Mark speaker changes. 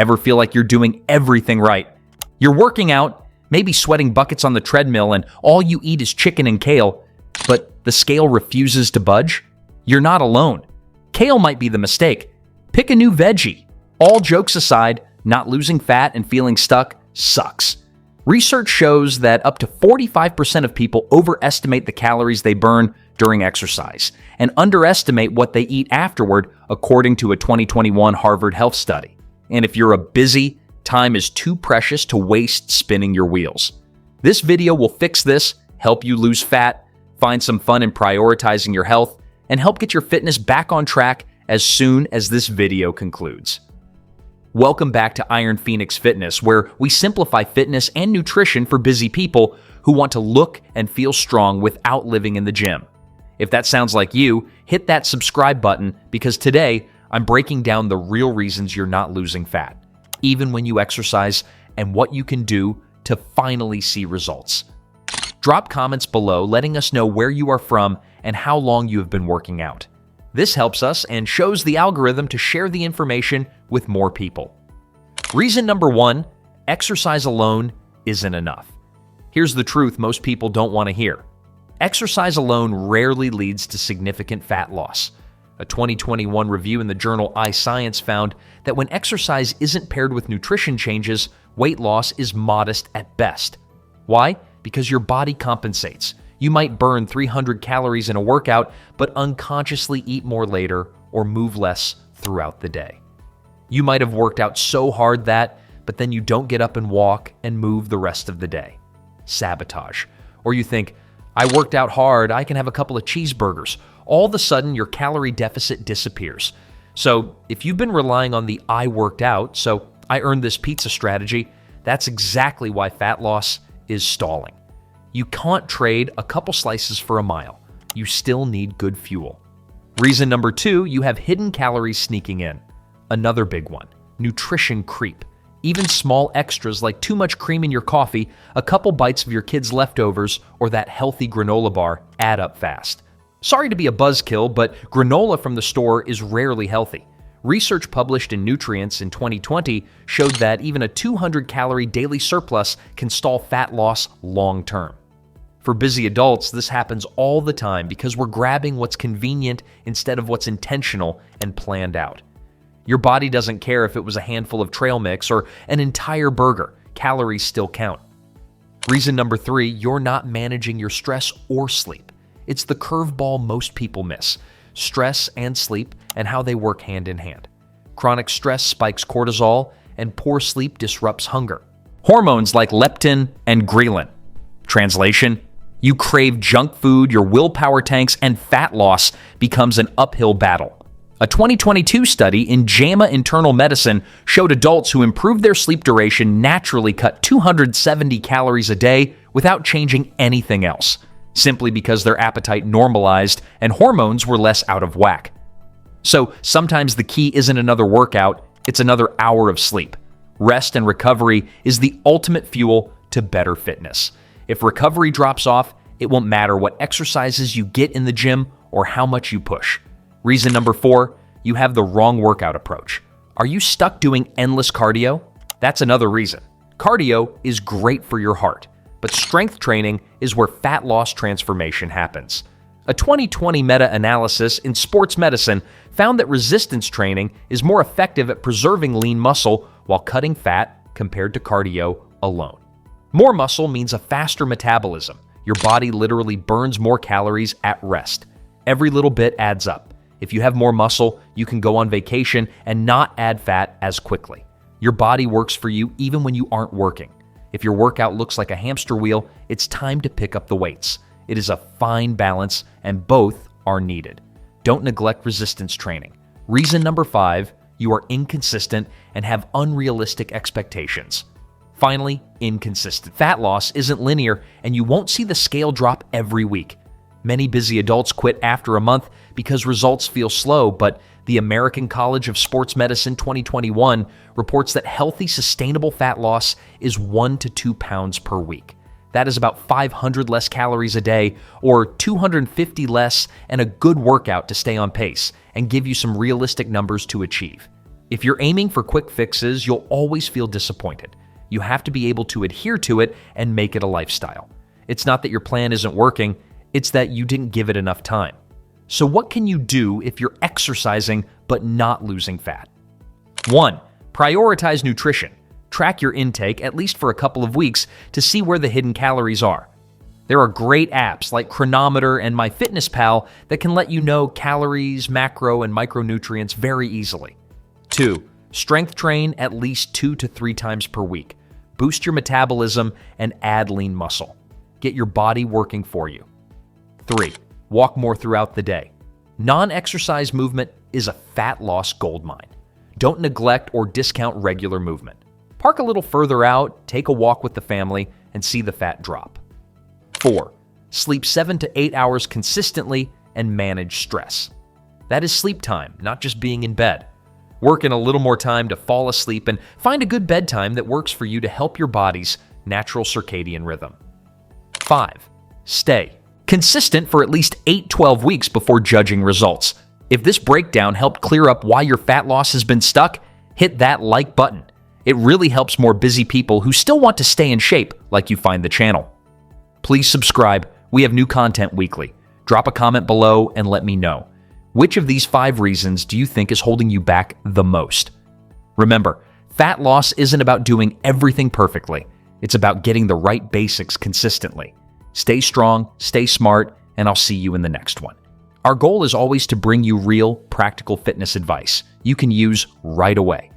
Speaker 1: Ever feel like you're doing everything right? You're working out, maybe sweating buckets on the treadmill, and all you eat is chicken and kale, but the scale refuses to budge? You're not alone. Kale might be the mistake. Pick a new veggie. All jokes aside, not losing fat and feeling stuck sucks. Research shows that up to 45% of people overestimate the calories they burn during exercise and underestimate what they eat afterward, according to a 2021 Harvard Health study. And if you're busy, time is too precious to waste spinning your wheels. This video will fix this, help you lose fat, find some fun in prioritizing your health, and help get your fitness back on track as soon as this video concludes. Welcome back to Iron Phoenix Fitness, where we simplify fitness and nutrition for busy people who want to look and feel strong without living in the gym. If that sounds like you, hit that subscribe button because today I'm breaking down the real reasons you're not losing fat, even when you exercise, and what you can do to finally see results. Drop comments below letting us know where you are from and how long you have been working out. This helps us and shows the algorithm to share the information with more people. Reason number 1, exercise alone isn't enough. Here's the truth most people don't want to hear. Exercise alone rarely leads to significant fat loss. A 2021 review in the journal iScience found that when exercise isn't paired with nutrition changes, weight loss is modest at best. Why? Because your body compensates. You might burn 300 calories in a workout, but unconsciously eat more later or move less throughout the day. You might have worked out so hard but then you don't get up and walk and move the rest of the day. Sabotage. Or you think, I worked out hard, I can have a couple of cheeseburgers. All of a sudden, your calorie deficit disappears. So if you've been relying on the I worked out, so I earned this pizza strategy, that's exactly why fat loss is stalling. You can't trade a couple slices for a mile. You still need good fuel. Reason number 2, you have hidden calories sneaking in. Another big one, nutrition creep. Even small extras like too much cream in your coffee, a couple bites of your kids' leftovers, or that healthy granola bar add up fast. Sorry to be a buzzkill, but granola from the store is rarely healthy. Research published in Nutrients in 2020 showed that even a 200-calorie daily surplus can stall fat loss long-term. For busy adults, this happens all the time because we're grabbing what's convenient instead of what's intentional and planned out. Your body doesn't care if it was a handful of trail mix or an entire burger. Calories still count. Reason number 3, you're not managing your stress or sleep. It's the curveball most people miss. Stress and sleep and how they work hand in hand. Chronic stress spikes cortisol, and poor sleep disrupts hunger. Hormones like leptin and ghrelin. Translation: you crave junk food, your willpower tanks, and fat loss becomes an uphill battle. A 2022 study in JAMA Internal Medicine showed adults who improved their sleep duration naturally cut 270 calories a day without changing anything else, simply because their appetite normalized and hormones were less out of whack. So sometimes the key isn't another workout, it's another hour of sleep. Rest and recovery is the ultimate fuel to better fitness. If recovery drops off, it won't matter what exercises you get in the gym or how much you push. Reason number 4, you have the wrong workout approach. Are you stuck doing endless cardio? That's another reason. Cardio is great for your heart, but strength training is where fat loss transformation happens. A 2020 meta-analysis in sports medicine found that resistance training is more effective at preserving lean muscle while cutting fat compared to cardio alone. More muscle means a faster metabolism. Your body literally burns more calories at rest. Every little bit adds up. If you have more muscle, you can go on vacation and not add fat as quickly. Your body works for you even when you aren't working. If your workout looks like a hamster wheel, it's time to pick up the weights. It is a fine balance, and both are needed. Don't neglect resistance training. Reason number 5, you are inconsistent and have unrealistic expectations. Finally, inconsistent. Fat loss isn't linear, and you won't see the scale drop every week. Many busy adults quit after a month because results feel slow, but the American College of Sports Medicine 2021 reports that healthy, sustainable fat loss is 1 to 2 pounds per week. That is about 500 less calories a day, or 250 less, and a good workout to stay on pace and give you some realistic numbers to achieve. If you're aiming for quick fixes, you'll always feel disappointed. You have to be able to adhere to it and make it a lifestyle. It's not that your plan isn't working, it's that you didn't give it enough time. So what can you do if you're exercising but not losing fat? 1. Prioritize nutrition. Track your intake at least for a couple of weeks to see where the hidden calories are. There are great apps like Chronometer and MyFitnessPal that can let you know calories, macro, and micronutrients very easily. 2. Strength train at least 2 to 3 times per week. Boost your metabolism and add lean muscle. Get your body working for you. 3. Walk more throughout the day. Non-exercise movement is a fat loss goldmine. Don't neglect or discount regular movement. Park a little further out, take a walk with the family, and see the fat drop. 4. Sleep 7 to 8 hours consistently and manage stress. That is sleep time, not just being in bed. Work in a little more time to fall asleep and find a good bedtime that works for you to help your body's natural circadian rhythm. 5. Stay consistent for at least 8-12 weeks before judging results. If this breakdown helped clear up why your fat loss has been stuck, hit that like button. It really helps more busy people who still want to stay in shape like you find the channel. Please subscribe. We have new content weekly. Drop a comment below and let me know. Which of these 5 reasons do you think is holding you back the most? Remember, fat loss isn't about doing everything perfectly. It's about getting the right basics consistently. Stay strong, stay smart, and I'll see you in the next one. Our goal is always to bring you real, practical fitness advice you can use right away.